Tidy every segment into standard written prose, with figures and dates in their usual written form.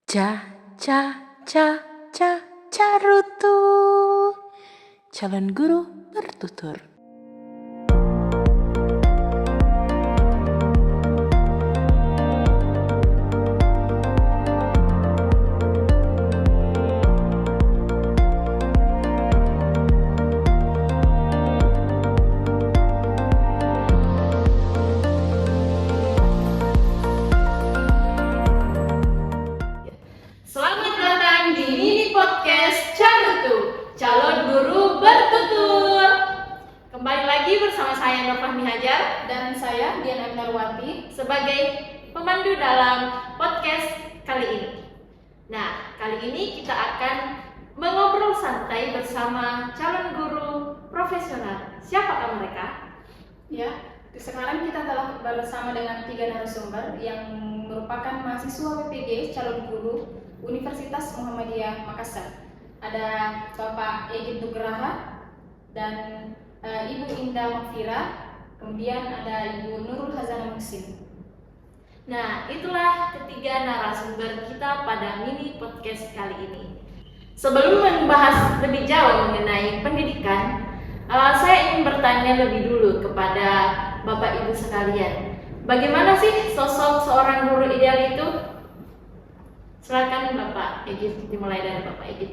Ca, ca, ca, ca, carutu. Calon guru bertutur. Selamat datang di mini podcast Carutu, calon guru bertutur. Kembali lagi bersama saya Nur Fahmi Hajar Dan saya Diana Narwati. sebagai pemandu dalam podcast kali ini. Nah, kali ini kita akan mengobrol santai bersama calon guru profesional. Siapakah mereka? Ya, sekarang kita telah bersama dengan 3 narasumber yang merupakan mahasiswa PPG calon guru Universitas Muhammadiyah Makassar. Ada Bapak Egit Nugraha dan Ibu Indah Makfira, kemudian ada Ibu Nurul Hazana Muhsin. Nah, itulah ketiga narasumber kita pada mini podcast kali ini. Sebelum membahas lebih jauh mengenai pendidikan, saya ingin bertanya lebih dulu kepada Bapak Ibu sekalian. Bagaimana sih sosok seorang guru ideal itu? Silakan Bapak Egit, dimulai dari Bapak Egit.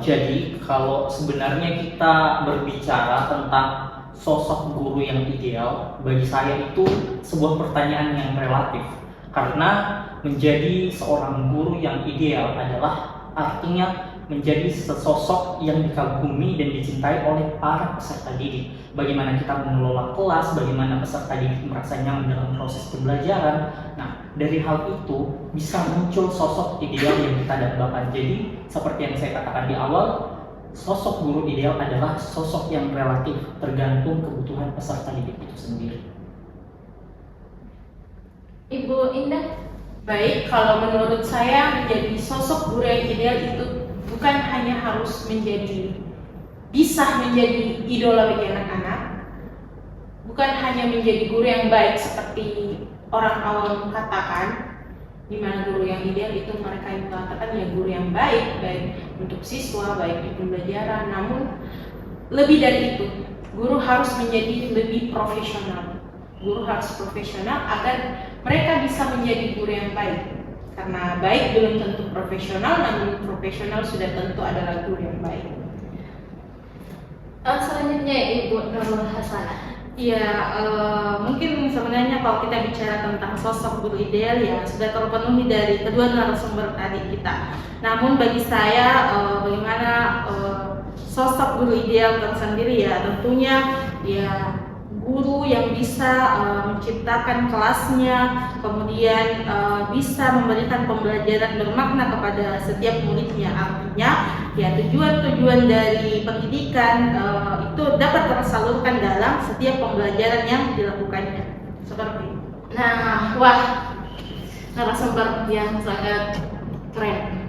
Jadi kalau sebenarnya kita berbicara tentang sosok guru yang ideal, bagi saya itu sebuah pertanyaan yang relatif. Karena menjadi seorang guru yang ideal adalah artinya menjadi sesosok yang dikagumi dan dicintai oleh para peserta didik. Bagaimana kita mengelola kelas, bagaimana peserta didik merasa nyaman dalam proses pembelajaran. Nah, dari hal itu bisa muncul sosok ideal yang kita dambakan. Jadi, seperti yang saya katakan di awal, sosok guru ideal adalah sosok yang relatif, tergantung kebutuhan peserta didik itu sendiri. Ibu Indah. Baik, kalau menurut saya menjadi sosok guru yang ideal itu bukan hanya harus bisa menjadi idola bagi anak-anak, bukan hanya menjadi guru yang baik seperti orang awam katakan, di mana guru yang ideal itu mereka yang mengatakan ya guru yang baik untuk siswa, baik di pembelajaran. Namun lebih dari itu, guru harus menjadi lebih profesional. Guru harus profesional agar mereka bisa menjadi guru yang baik. Karena baik belum tentu profesional, namun profesional sudah tentu adalah guru yang baik. Selanjutnya Ibu Nurul Hasanah. Ya, mungkin sebenarnya kalau kita bicara tentang sosok guru ideal ya sudah terpenuhi dari kedua narasumber tadi kita. Namun bagi saya bagaimana sosok guru ideal tersendiri ya tentunya ya guru yang bisa menciptakan kelasnya, kemudian bisa memberikan pembelajaran bermakna kepada setiap muridnya. Artinya ya tujuan-tujuan dari pendidikan itu dapat tersalurkan dalam setiap pembelajaran yang dilakukannya. Seperti itu. Nah, wah, narasumber yang sangat keren.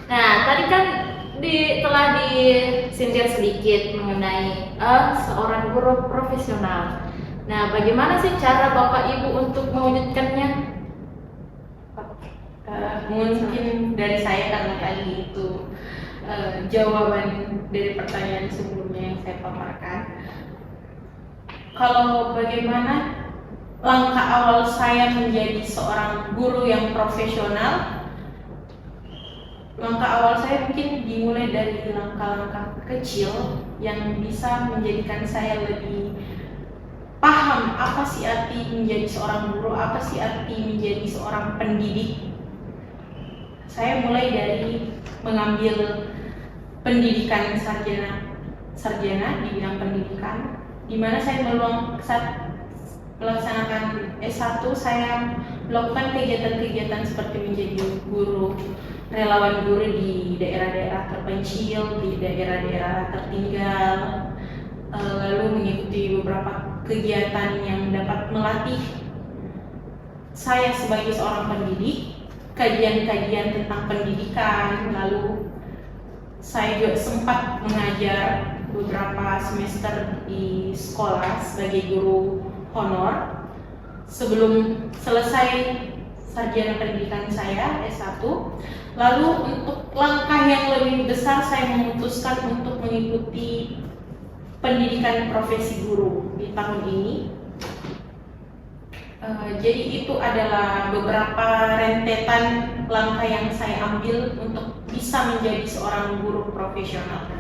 Nah, tadi kan telah disindir sedikit mengenai seorang guru profesional. Nah, bagaimana sih cara Bapak Ibu untuk mewujudkannya? Mungkin dari saya karena tadi itu jawaban dari pertanyaan sebelumnya yang saya paparkan. Kalau bagaimana langkah awal saya menjadi seorang guru yang profesional, langkah awal saya mungkin dimulai dari langkah-langkah kecil yang bisa menjadikan saya lebih paham apa sih arti menjadi seorang guru, apa sih arti menjadi seorang pendidik. Saya mulai dari mengambil pendidikan sarjana di bidang pendidikan, di mana saya melaksanakan S1, saya melakukan kegiatan-kegiatan seperti menjadi guru, relawan guru di daerah-daerah terpencil, di daerah-daerah tertinggal, lalu mengikuti beberapa kegiatan yang dapat melatih saya sebagai seorang pendidik, kajian-kajian tentang pendidikan. Lalu saya juga sempat mengajar beberapa semester di sekolah sebagai guru honor. Sebelum selesai sarjana pendidikan saya S1. Lalu untuk langkah yang lebih besar saya memutuskan untuk mengikuti pendidikan profesi guru di tahun ini. Jadi itu adalah beberapa rentetan langkah yang saya ambil untuk bisa menjadi seorang guru profesional.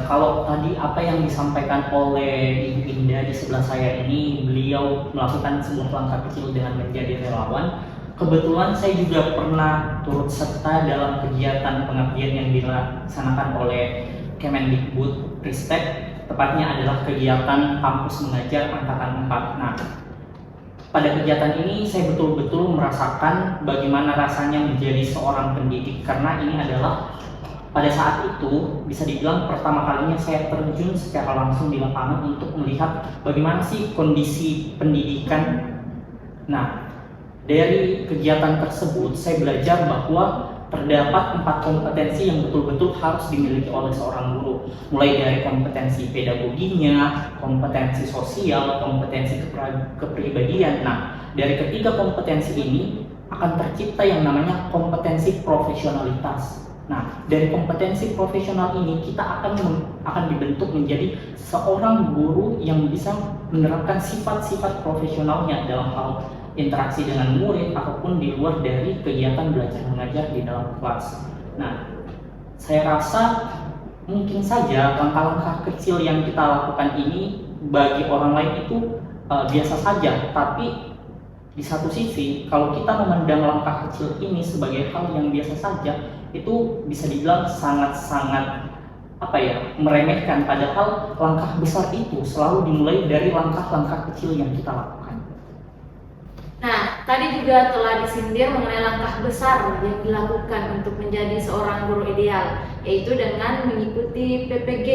Kalau tadi apa yang disampaikan oleh Ibu Indah di sebelah saya ini, beliau melakukan sebuah langkah kecil dengan menjadi relawan. Kebetulan saya juga pernah turut serta dalam kegiatan pengabdian yang dilaksanakan oleh Kemendikbud Ristek, tepatnya adalah kegiatan kampus mengajar angkatan 4. Nah, pada kegiatan ini saya betul-betul merasakan bagaimana rasanya menjadi seorang pendidik, karena ini adalah pada saat itu bisa dibilang pertama kalinya saya terjun secara langsung di lapangan untuk melihat bagaimana sih kondisi pendidikan. Nah, dari kegiatan tersebut saya belajar bahwa terdapat 4 kompetensi yang betul-betul harus dimiliki oleh seorang guru, mulai dari kompetensi pedagoginya, kompetensi sosial, kompetensi kepribadian. Nah, dari ketiga kompetensi ini akan tercipta yang namanya kompetensi profesionalitas. Nah, dari kompetensi profesional ini kita akan dibentuk menjadi seorang guru yang bisa menerapkan sifat-sifat profesionalnya dalam hal interaksi dengan murid ataupun di luar dari kegiatan belajar mengajar di dalam kelas. Nah, saya rasa mungkin saja langkah-langkah kecil yang kita lakukan ini bagi orang lain itu biasa saja, tapi di satu sisi kalau kita memandang langkah kecil ini sebagai hal yang biasa saja, itu bisa dibilang sangat-sangat meremehkan, padahal langkah besar itu selalu dimulai dari langkah-langkah kecil yang kita lakukan. Nah, tadi juga telah disindir mengenai langkah besar yang dilakukan untuk menjadi seorang guru ideal, yaitu dengan mengikuti PPG,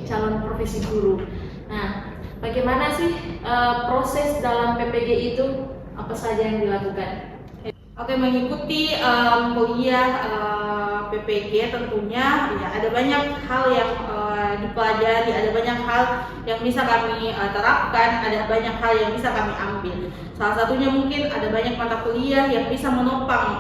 calon profesi guru. Nah, bagaimana sih proses dalam PPG itu? Apa saja yang dilakukan? Oke, mengikuti kuliah PPG tentunya ya ada banyak hal yang dipelajari, ada banyak hal yang bisa kami terapkan, ada banyak hal yang bisa kami ambil. Salah satunya mungkin ada banyak mata kuliah yang bisa menopang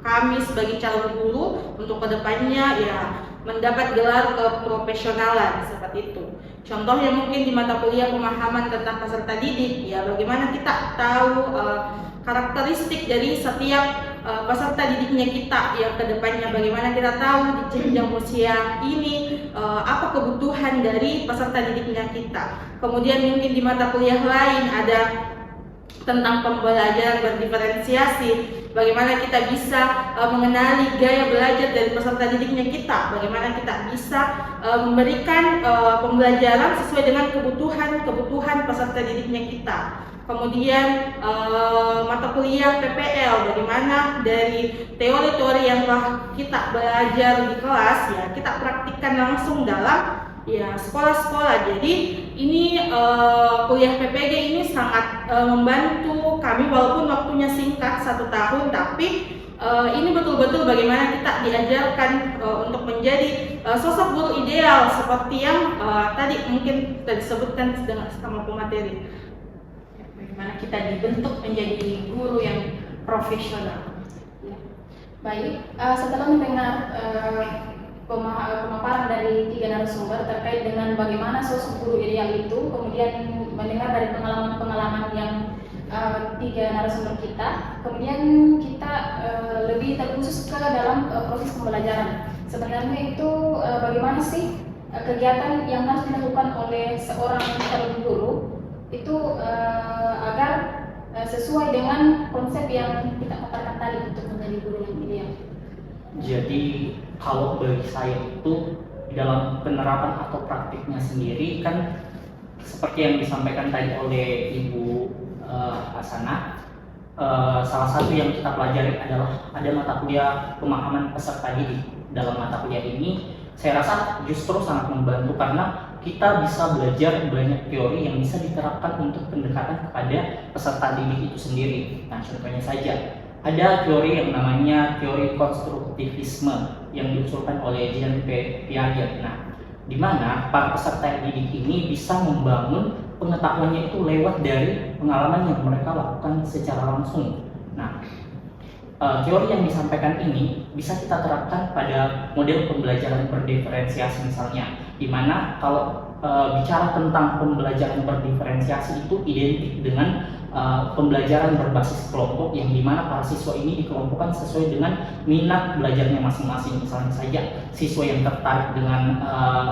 kami sebagai calon guru untuk kedepannya ya mendapat gelar keprofesionalan seperti itu. Contohnya mungkin di mata kuliah pemahaman tentang peserta didik, ya bagaimana kita tahu karakteristik dari setiap peserta didiknya kita yang kedepannya, bagaimana kita tahu di jenjang usia ini apa kebutuhan dari peserta didiknya kita. Kemudian mungkin di mata kuliah lain ada tentang pembelajaran berdiferensiasi, bagaimana kita bisa mengenali gaya belajar dari peserta didiknya kita, bagaimana kita bisa memberikan pembelajaran sesuai dengan kebutuhan peserta didiknya kita. Kemudian mata kuliah PPL, bagaimana dari teori-teori yang telah kita belajar di kelas ya kita praktikkan langsung dalam ya sekolah-sekolah. Jadi ini kuliah PPG ini sangat membantu kami walaupun waktunya singkat 1 tahun, tapi ini betul-betul bagaimana kita diajarkan untuk menjadi sosok guru ideal seperti yang tadi mungkin kita disebutkan sama pemateri. Bagaimana kita dibentuk menjadi guru yang profesional. Ya. Baik, setelah mendengar pemaparan dari 3 narasumber terkait dengan bagaimana sosok guru ideal itu, kemudian mendengar dari pengalaman-pengalaman yang 3 narasumber kita, kemudian kita lebih terkhusus ke dalam proses pembelajaran. Sebenarnya itu bagaimana sih kegiatan yang harus dilakukan oleh seorang calon guru itu agar sesuai dengan konsep yang kita paparkan tadi untuk menjadi guru yang ideal. Jadi kalau bagi saya itu dalam penerapan atau praktiknya sendiri kan seperti yang disampaikan tadi oleh Ibu Hasanah, salah satu yang kita pelajari adalah ada mata kuliah pemahaman peserta didik. Dalam mata kuliah ini saya rasa justru sangat membantu karena kita bisa belajar banyak teori yang bisa diterapkan untuk pendekatan kepada peserta didik itu sendiri. Nah, contohnya saja ada teori yang namanya teori konstruktivisme yang diusulkan oleh Jean Piaget. Nah, di mana para peserta didik ini bisa membangun pengetahuannya itu lewat dari pengalaman yang mereka lakukan secara langsung. Nah, teori yang disampaikan ini bisa kita terapkan pada model pembelajaran berdiferensiasi misalnya, di mana kalau bicara tentang pembelajaran berdiferensiasi itu identik dengan pembelajaran berbasis kelompok, yang dimana para siswa ini dikelompokkan sesuai dengan minat belajarnya masing-masing. Misalnya saja siswa yang tertarik dengan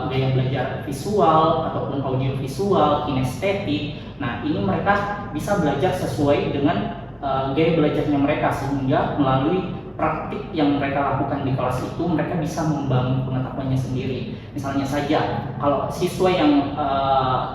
gaya belajar visual ataupun audio visual, kinestetik, nah ini mereka bisa belajar sesuai dengan gaya belajarnya mereka, sehingga melalui praktik yang mereka lakukan di kelas itu mereka bisa membangun pengetahuannya sendiri. Misalnya saja kalau siswa yang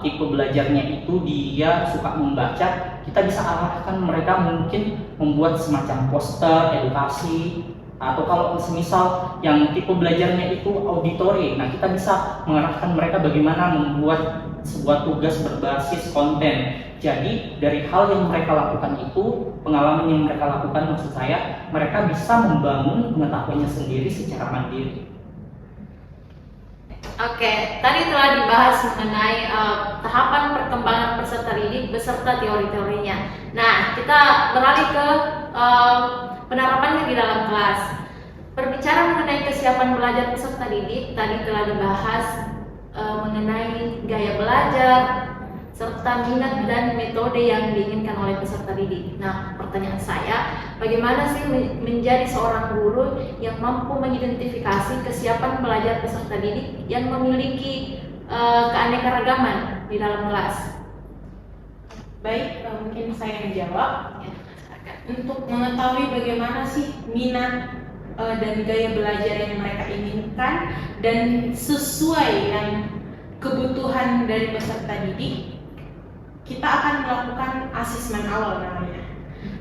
tipe belajarnya itu dia suka membaca, kita bisa arahkan mereka mungkin membuat semacam poster edukasi, atau kalau semisal yang tipe belajarnya itu auditory, nah kita bisa mengarahkan mereka bagaimana membuat sebuah tugas berbasis konten. Jadi dari hal yang mereka lakukan itu, pengalaman yang mereka lakukan maksud saya, mereka bisa membangun pengetahuannya sendiri secara mandiri. Oke, tadi telah dibahas mengenai tahapan perkembangan peserta didik beserta teori-teorinya. Nah, kita beralih ke penerapannya di dalam kelas. Berbicara mengenai kesiapan belajar peserta didik, tadi telah dibahas mengenai gaya belajar, serta minat dan metode yang diinginkan oleh peserta didik. Nah, pertanyaan saya, bagaimana sih menjadi seorang guru yang mampu mengidentifikasi kesiapan belajar peserta didik yang memiliki keanekaragaman di dalam kelas? Baik, mungkin saya yang jawab. Ya, Untuk mengetahui bagaimana sih minat dan gaya belajar yang mereka inginkan dan sesuai dengan kebutuhan dari peserta didik, kita akan melakukan asesmen awal namanya.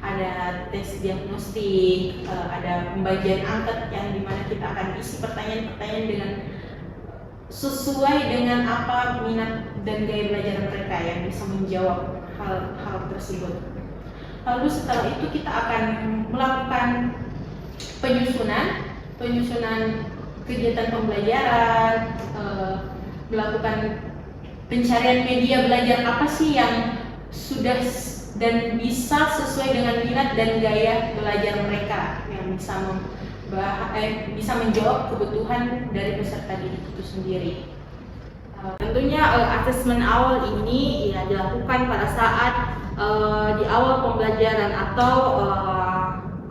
Ada tes diagnostik, ada pembagian angket yang dimana kita akan isi pertanyaan-pertanyaan dengan sesuai dengan apa minat dan gaya belajar mereka yang bisa menjawab hal-hal tersebut. Lalu setelah itu kita akan melakukan penyusunan kegiatan pembelajaran, melakukan pencarian media belajar apa sih yang sudah dan bisa sesuai dengan minat dan gaya belajar mereka, yang bisa menjawab kebutuhan dari peserta didik itu sendiri. Tentunya asesmen awal ini ya dilakukan pada saat di awal pembelajaran atau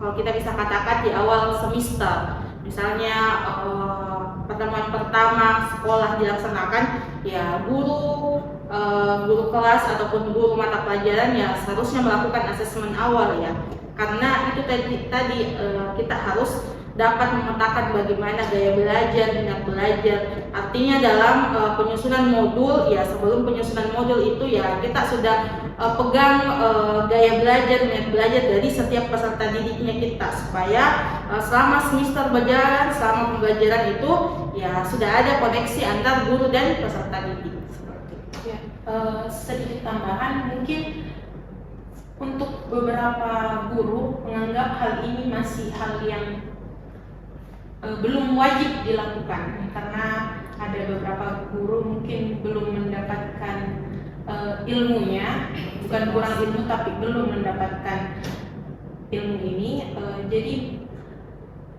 kalau kita bisa katakan di awal semester. Misalnya pertemuan pertama sekolah dilaksanakan, ya guru kelas ataupun guru mata pelajaran ya seharusnya melakukan asesmen awal ya, karena itu tadi kita harus dapat memetakan bagaimana gaya belajar, minat belajar. Artinya dalam penyusunan modul ya, sebelum penyusunan modul itu ya kita sudah pegang gaya belajar, minat belajar dari setiap peserta didiknya kita, supaya selama semester berjalan, selama pembelajaran itu ya sudah ada koneksi antar guru dan peserta didik. Ya, sedikit tambahan mungkin untuk beberapa guru menganggap hal ini masih hal yang belum wajib dilakukan, karena ada beberapa guru mungkin belum mendapatkan ilmunya, bukan kurang ilmu tapi belum mendapatkan ilmu ini. Jadi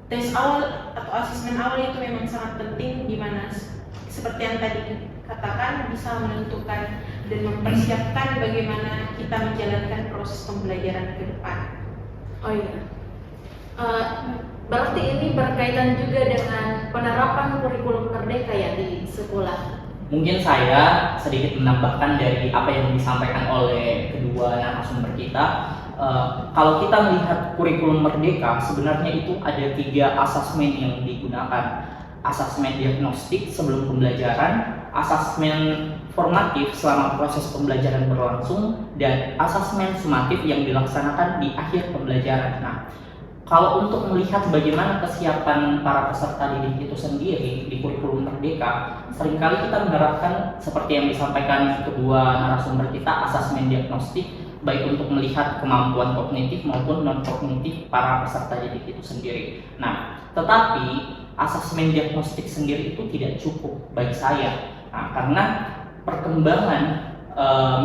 tes awal atau asesmen awal itu memang sangat penting, di mana seperti yang tadi katakan bisa menentukan dan mempersiapkan bagaimana kita menjalankan proses pembelajaran ke depan. Oh iya. Berarti ini berkaitan juga dengan penerapan kurikulum merdeka ya di sekolah. Mungkin saya sedikit menambahkan dari apa yang disampaikan oleh kedua narasumber kita. Kalau kita melihat kurikulum merdeka, sebenarnya itu ada 3 asesmen yang digunakan. Asesmen diagnostik sebelum pembelajaran, asesmen formatif selama proses pembelajaran berlangsung, dan asesmen sumatif yang dilaksanakan di akhir pembelajaran. Nah, kalau untuk melihat bagaimana kesiapan para peserta didik itu sendiri di kurikulum merdeka, seringkali kita menerapkan seperti yang disampaikan kedua narasumber kita, asesmen diagnostik, baik untuk melihat kemampuan kognitif maupun non-kognitif para peserta didik itu sendiri. Nah, tetapi asesmen diagnostik sendiri itu tidak cukup bagi saya. Nah, karena perkembangan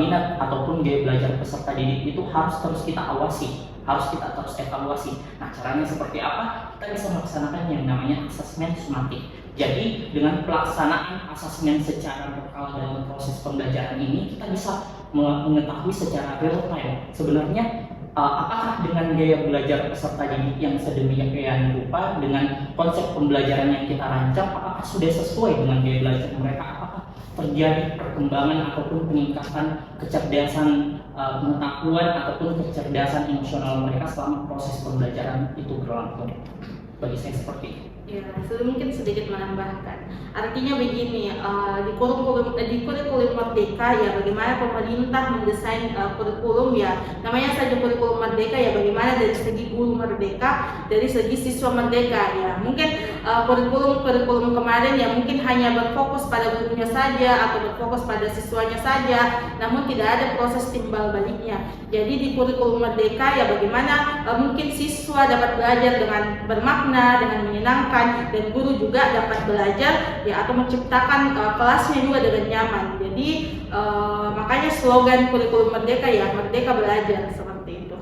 minat ataupun gaya belajar peserta didik itu harus terus kita awasi, harus kita terus evaluasi. Nah, caranya seperti apa? Kita bisa melaksanakan yang namanya asesmen sumatif. Jadi dengan pelaksanaan asesmen secara berkala dalam proses pembelajaran ini, kita bisa mengetahui secara real time sebenarnya apakah dengan gaya belajar peserta didik yang sedemikian rupa dengan konsep pembelajaran yang kita rancang, apakah sudah sesuai dengan gaya belajar mereka, apakah terjadi perkembangan ataupun peningkatan kecerdasan pengetahuan ataupun kecerdasan emosional mereka selama proses pembelajaran itu berlangsung. Bagi saya seperti itu. Ya, mungkin sedikit menambahkan. Artinya begini, di kurikulum Merdeka ya bagaimana pemerintah mendesain kurikulum ya namanya saja kurikulum Merdeka ya bagaimana dari segi guru merdeka, dari segi siswa merdeka ya. Mungkin kurikulum kemarin ya mungkin hanya berfokus pada gurunya saja atau berfokus pada siswanya saja, namun tidak ada proses timbal baliknya. Jadi di kurikulum Merdeka ya bagaimana mungkin siswa dapat belajar dengan bermakna, dengan menyenangkan, dan guru juga dapat belajar ya atau menciptakan kelasnya juga dengan nyaman. Jadi makanya slogan kurikulum Merdeka ya Merdeka Belajar seperti itu.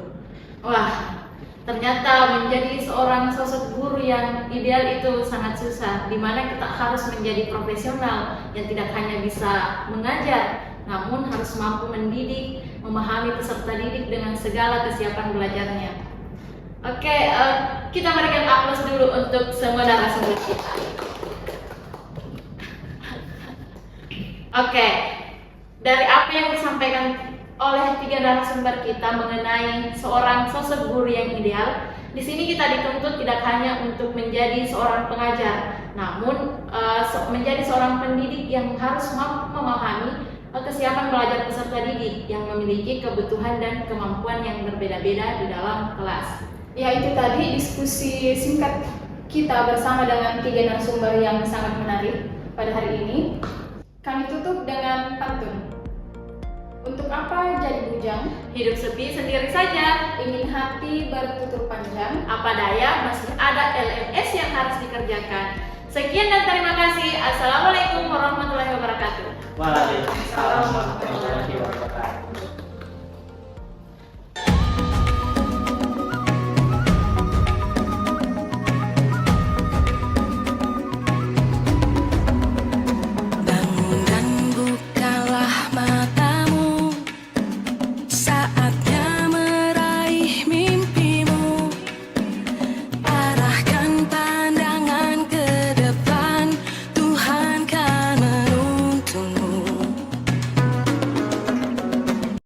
Wah, ternyata menjadi seorang sosok guru yang ideal itu sangat susah, dimana kita harus menjadi profesional yang tidak hanya bisa mengajar, namun harus mampu mendidik, memahami peserta didik dengan segala kesiapan belajarnya. Oke, kita berikan aplaus dulu untuk semua narasumber kita. Oke, dari apa yang disampaikan oleh 3 narasumber kita mengenai seorang sosok guru yang ideal, di sini kita dituntut tidak hanya untuk menjadi seorang pengajar, namun menjadi seorang pendidik yang harus mampu memahami kesiapan belajar peserta didik yang memiliki kebutuhan dan kemampuan yang berbeda-beda di dalam kelas. Ya, itu tadi diskusi singkat kita bersama dengan 3 narasumber yang sangat menarik pada hari ini. Kami tutup dengan pantun. Untuk apa jadi bujang? Hidup sepi sendiri saja. Ingin hati bertutur panjang. Apa daya, masih ada LMS yang harus dikerjakan. Sekian dan terima kasih. Assalamualaikum warahmatullahi wabarakatuh. Waalaikumsalam warahmatullahi wabarakatuh.